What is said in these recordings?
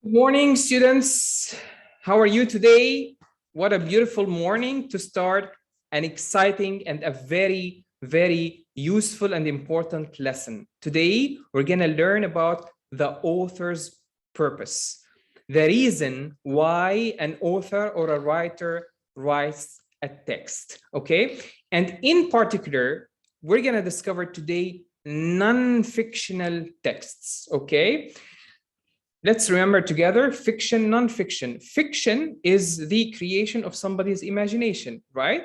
Good morning, students. How are you today? What a beautiful morning to start an exciting and a very, very useful and important lesson. Today, we're going to learn about the author's purpose, the reason why an author or a writer writes a text, okay? And in particular, we're going to discover today non-fictional texts, okay? Let's remember together, fiction, non-fiction. Fiction is the creation of somebody's imagination, right?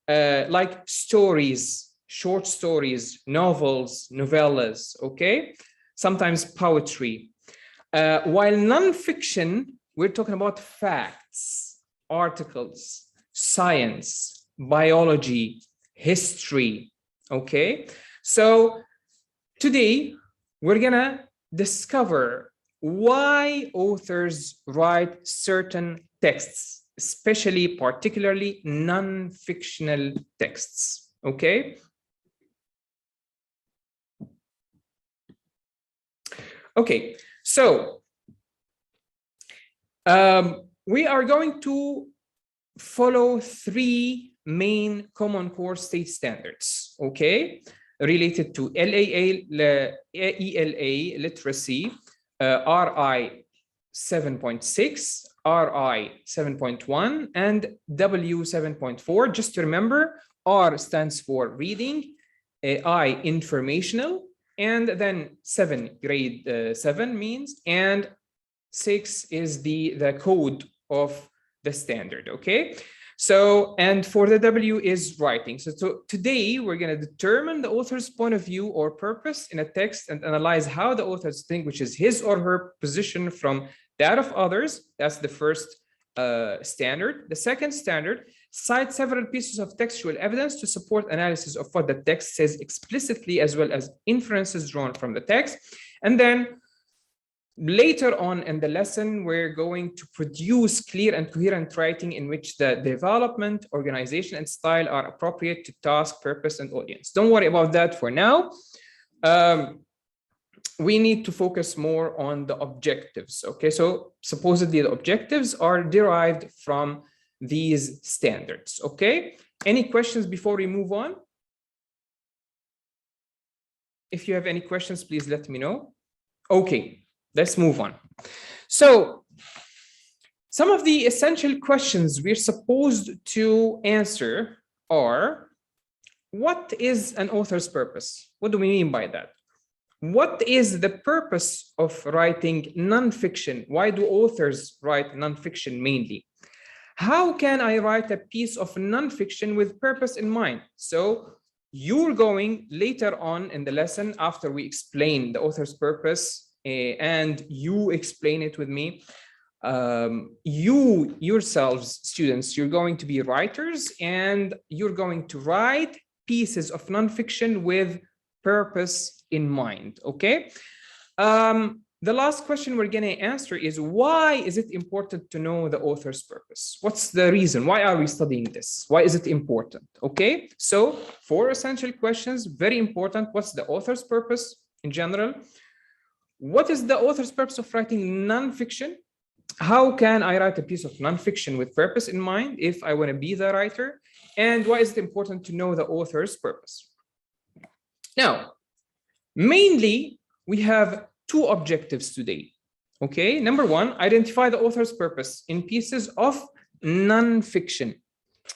Like stories, short stories, novels, novellas, okay? Sometimes poetry. While non-fiction, we're talking about facts, articles, science, biology, history, okay? So today, we're gonna discover why authors write certain texts, especially particularly non-fictional texts, okay? Okay, so we are going to follow three main common core state standards, okay? Related to ELA literacy, RI 7.6, RI 7.1, and W 7.4. Just to remember, R stands for reading, I informational, and then 7, grade 7 means, and 6 is the code of the standard, okay? So, and for the W is writing. So today we're going to determine the author's point of view or purpose in a text and analyze how the author distinguishes his or her position from that of others. That's the first standard. The second standard, cite several pieces of textual evidence to support analysis of what the text says explicitly, as well as inferences drawn from the text. And then later on in the lesson, we're going to produce clear and coherent writing in which the development, organization, and style are appropriate to task, purpose, and audience. Don't worry about that for now. We need to focus more on the objectives, okay? So supposedly the objectives are derived from these standards, okay? Any questions before we move on? If you have any questions, please let me know. Okay. Let's move on. So some of the essential questions we're supposed to answer are, what is an author's purpose? What do we mean by that? What is the purpose of writing nonfiction? Why do authors write nonfiction mainly? How can I write a piece of nonfiction with purpose in mind? So you're going later on in the lesson, after we explain the author's purpose, and you explain it with me, you yourselves, students, you're going to be writers and you're going to write pieces of nonfiction with purpose in mind, okay? The last question we're going to answer is, why is it important to know the author's purpose? What's the reason? Why are we studying this? Why is it important? Okay, so 4 essential questions, very important. What's the author's purpose in general? What is the author's purpose of writing nonfiction? How can I write a piece of nonfiction with purpose in mind if I want to be the writer? And why is it important to know the author's purpose? Now, mainly, we have 2 objectives today. Okay, number 1, identify the author's purpose in pieces of nonfiction.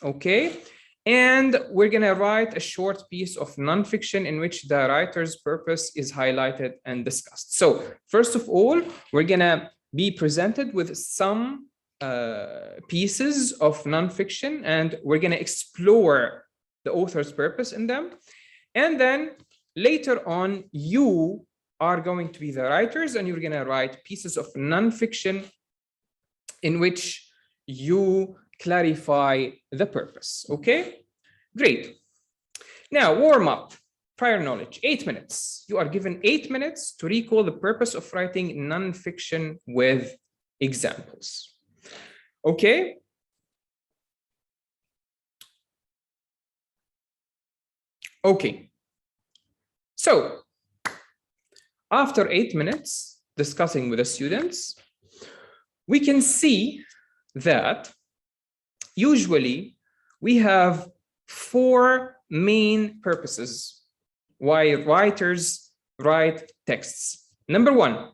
Okay. And we're going to write a short piece of nonfiction in which the writer's purpose is highlighted and discussed. So first of all, we're going to be presented with some pieces of nonfiction, and we're going to explore the author's purpose in them. And then later on, you are going to be the writers, and you're going to write pieces of nonfiction in which you clarify the purpose, okay? Great. Now, warm up, prior knowledge, 8 minutes. You are given 8 minutes to recall the purpose of writing nonfiction with examples, okay? Okay. So, after 8 minutes discussing with the students, we can see that usually we have four main purposes why writers write texts. Number one,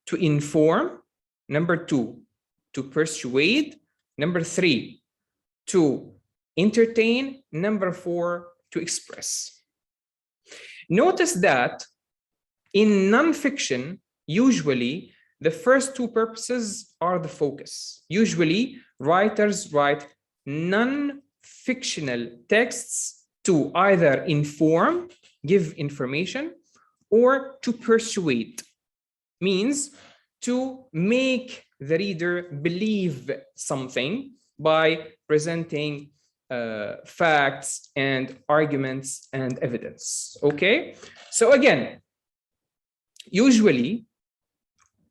to inform. Number two, to persuade. Number three, to entertain. Number four, to express. Notice that in nonfiction, usually the first two purposes are the focus. Usually writers write non-fictional texts to either inform, give information, or to persuade, means to make the reader believe something by presenting facts and arguments and evidence. Okay, so again, usually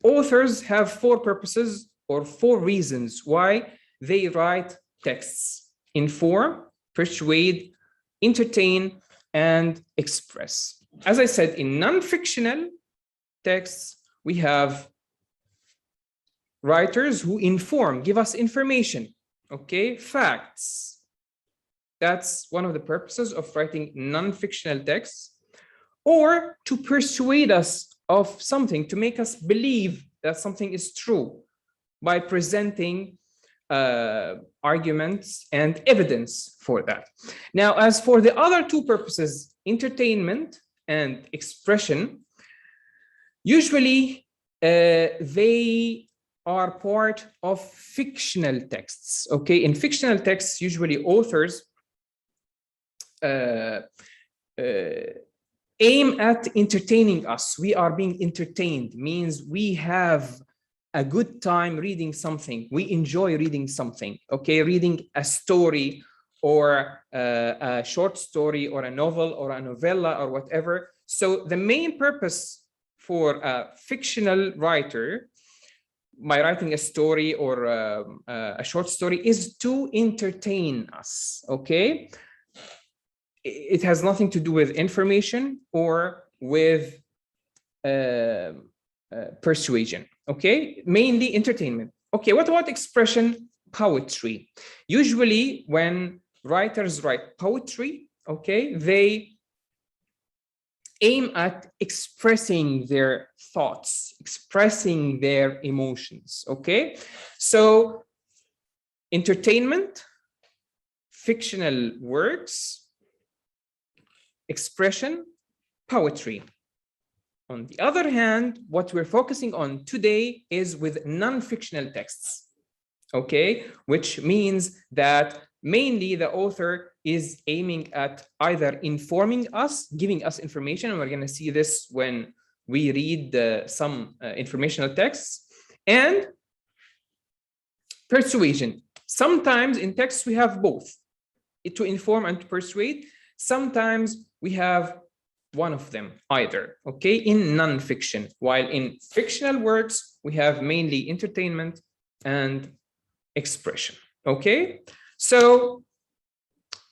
authors have four purposes or four reasons why they write texts: inform, persuade, entertain, and express. As I said, in non-fictional texts, we have writers who inform, give us information, okay, facts. That's one of the purposes of writing non-fictional texts. Or to persuade us of something, to make us believe that something is true by presenting arguments and evidence for that. Now, as for the other two purposes, entertainment and expression, usually they are part of fictional texts. Okay, in fictional texts, usually authors aim at entertaining us. We are being entertained, means we have a good time reading something. We enjoy reading something, okay? Reading a story or a short story or a novel or a novella or whatever. So the main purpose for a fictional writer by writing a story or a short story is to entertain us, okay? It has nothing to do with information or with persuasion, okay? Mainly entertainment. Okay, what about expression? Poetry. Usually when writers write poetry, okay, they aim at expressing their thoughts, expressing their emotions, okay? So entertainment, fictional works, expression, poetry. On the other hand, what we're focusing on today is with non-fictional texts, okay? Which means that mainly the author is aiming at either informing us, giving us information, and we're going to see this when we read some informational texts, and persuasion. Sometimes in texts we have both, to inform and to persuade. Sometimes we have one of them, either, okay, in non-fiction, while in fictional works, we have mainly entertainment and expression, okay? So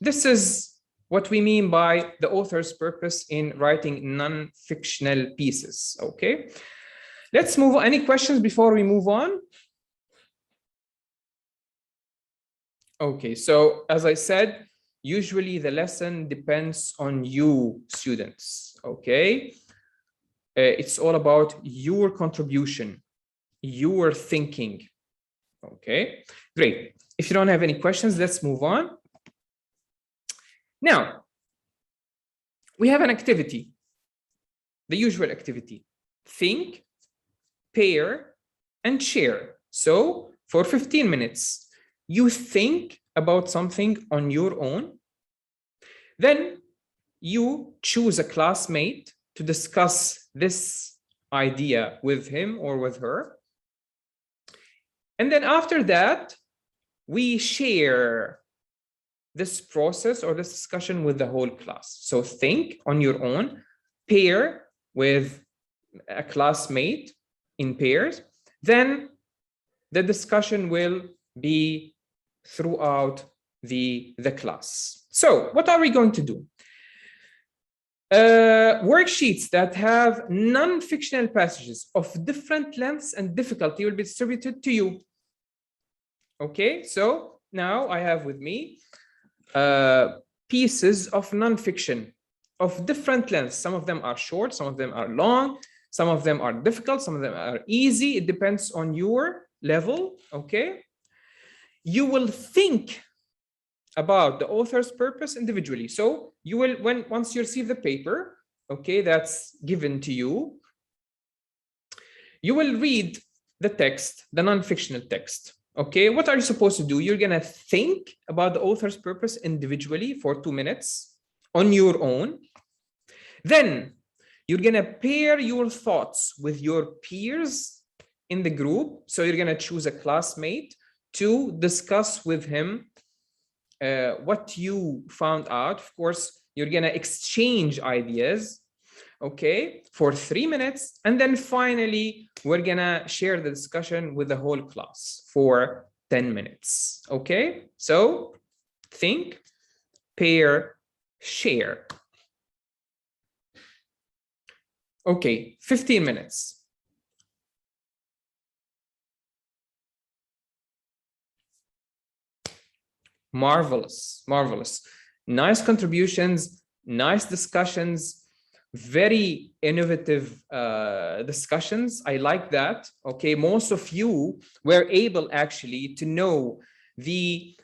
this is what we mean by the author's purpose in writing non-fictional pieces, okay? Let's move on. Any questions before we move on? Okay, so as I said, usually the lesson depends on you, students, okay? It's all about your contribution, your thinking, okay? Great. If you don't have any questions, let's move on. Now, we have an activity, the usual activity: think, pair, and share. So for 15 minutes, you think about something on your own. Then you choose a classmate to discuss this idea with him or with her. And then after that, we share this process or this discussion with the whole class. So think on your own, pair with a classmate in pairs. Then the discussion will be throughout the class. So what are we going to do? Worksheets that have non-fictional passages of different lengths and difficulty will be distributed to you. Okay, so now I have with me pieces of non-fiction of different lengths. Some of them are short, some of them are long, some of them are difficult, some of them are easy. It depends on your level. Okay, you will think about the author's purpose individually. So you will, once you receive the paper, okay, that's given to you, you will read the text, the non-fictional text. Okay, what are you supposed to do? You're gonna think about the author's purpose individually for 2 minutes on your own. Then you're gonna pair your thoughts with your peers in the group. So you're gonna choose a classmate to discuss with him what you found out. Of course, you're gonna exchange ideas, okay, for 3 minutes. And then finally, we're gonna share the discussion with the whole class for 10 minutes, okay? So think, pair, share. Okay, 15 minutes. Marvelous, marvelous. Nice contributions, nice discussions, very innovative discussions. I like that. Okay, most of you were able actually to know the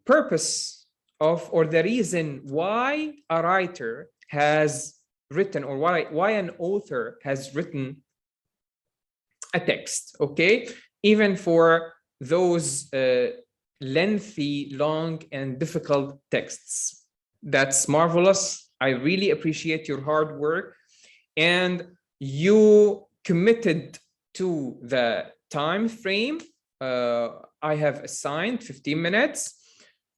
purpose of, or the reason why a writer has written, or why an author has written a text. Okay, even for those lengthy, long, and difficult texts. That's marvelous. I really appreciate your hard work, and you committed to the time frame I have assigned, 15 minutes.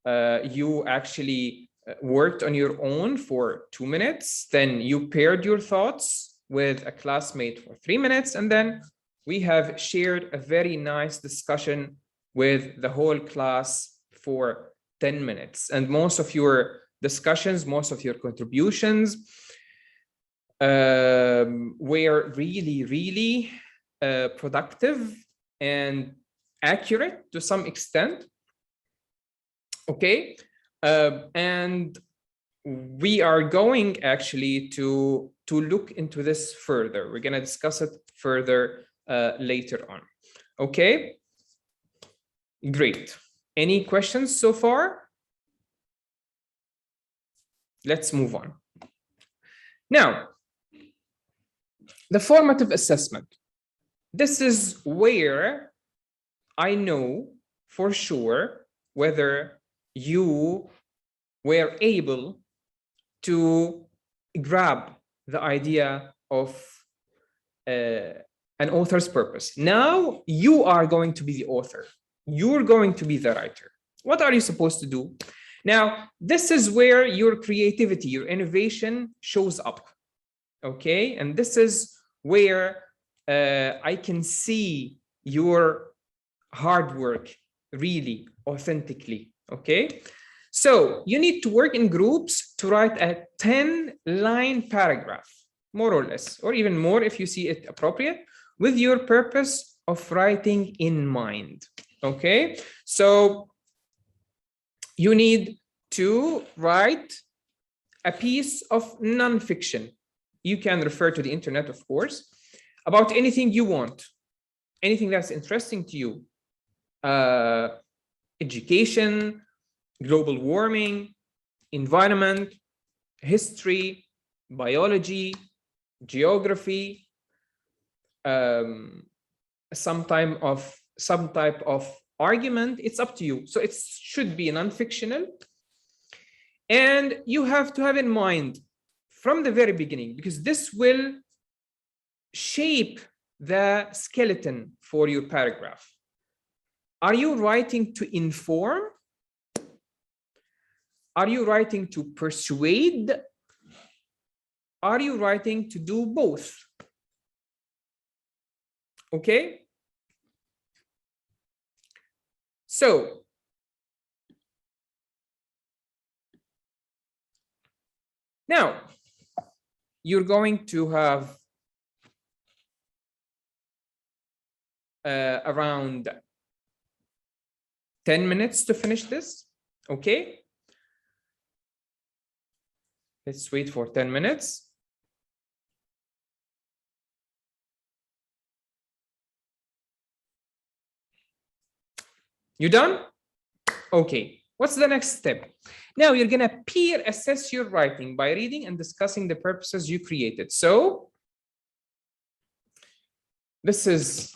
You actually worked on your own for 2 minutes. Then you paired your thoughts with a classmate for 3 minutes. And then we have shared a very nice discussion with the whole class for 10 minutes. And most of your discussions, most of your contributions were really, really productive and accurate to some extent. Okay, and we are going actually to look into this further. We're going to discuss it further later on. Okay, great. Any questions so far? Let's move on. Now, the formative assessment. This is where I know for sure whether you were able to grab the idea of an author's purpose. Now you are going to be the author. You're going to be the writer. What are you supposed to do? Now, this is where your creativity, your innovation shows up. Okay, and this is where I can see your hard work really authentically. Okay, so you need to work in groups to write a 10-line paragraph, more or less, or even more if you see it appropriate, with your purpose of writing in mind. Okay, so you need to write a piece of nonfiction. You can refer to the internet, of course, about anything you want, anything that's interesting to you. Education, global warming, environment, history, biology, geography, some type of argument. It's up to you. So it should be non-fictional. And you have to have in mind from the very beginning, because this will shape the skeleton for your paragraph. Are you writing to inform? Are you writing to persuade? Are you writing to do both? Okay. So now you're going to have around 10 minutes to finish this. Okay. Let's wait for 10 minutes. You done? Okay. What's the next step? Now you're going to peer assess your writing by reading and discussing the purposes you created. So this is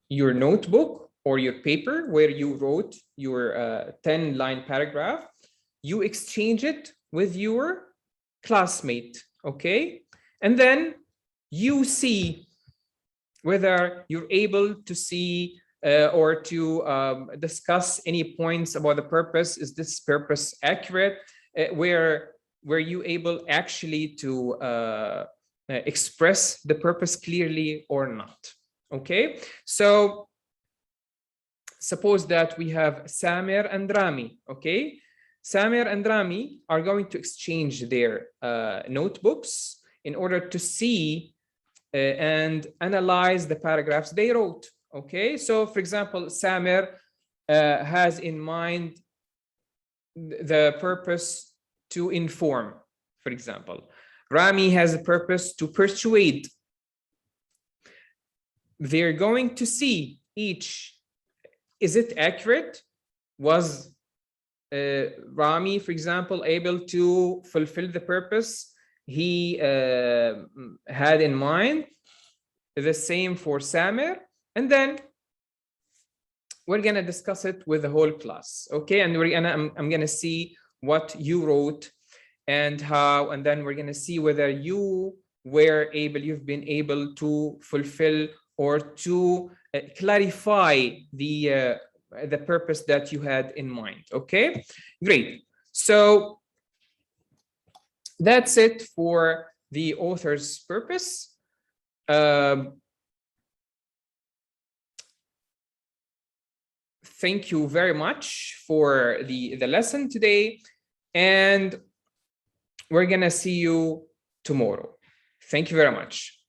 your notebook or your paper where you wrote your 10-line paragraph. You exchange it with your classmate, okay? And then you see whether you're able to see or to discuss any points about the purpose. Is this purpose accurate? Were you able actually to express the purpose clearly or not? Okay, so suppose that we have Samir and Rami. Okay, Samir and Rami are going to exchange their notebooks in order to see and analyze the paragraphs they wrote. Okay, so for example, Samir has in mind the purpose to inform, for example. Rami has a purpose to persuade. They're going to see each, is it accurate? Was Rami, for example, able to fulfill the purpose he had in mind? The same for Samir. And then we're going to discuss it with the whole class. Okay, and I'm going to see what you wrote and how, and then we're going to see whether you've been able to fulfill or to clarify the purpose that you had in mind. Okay, great. So that's it for the author's purpose. Thank you very much for the lesson today, and we're gonna see you tomorrow. Thank you very much.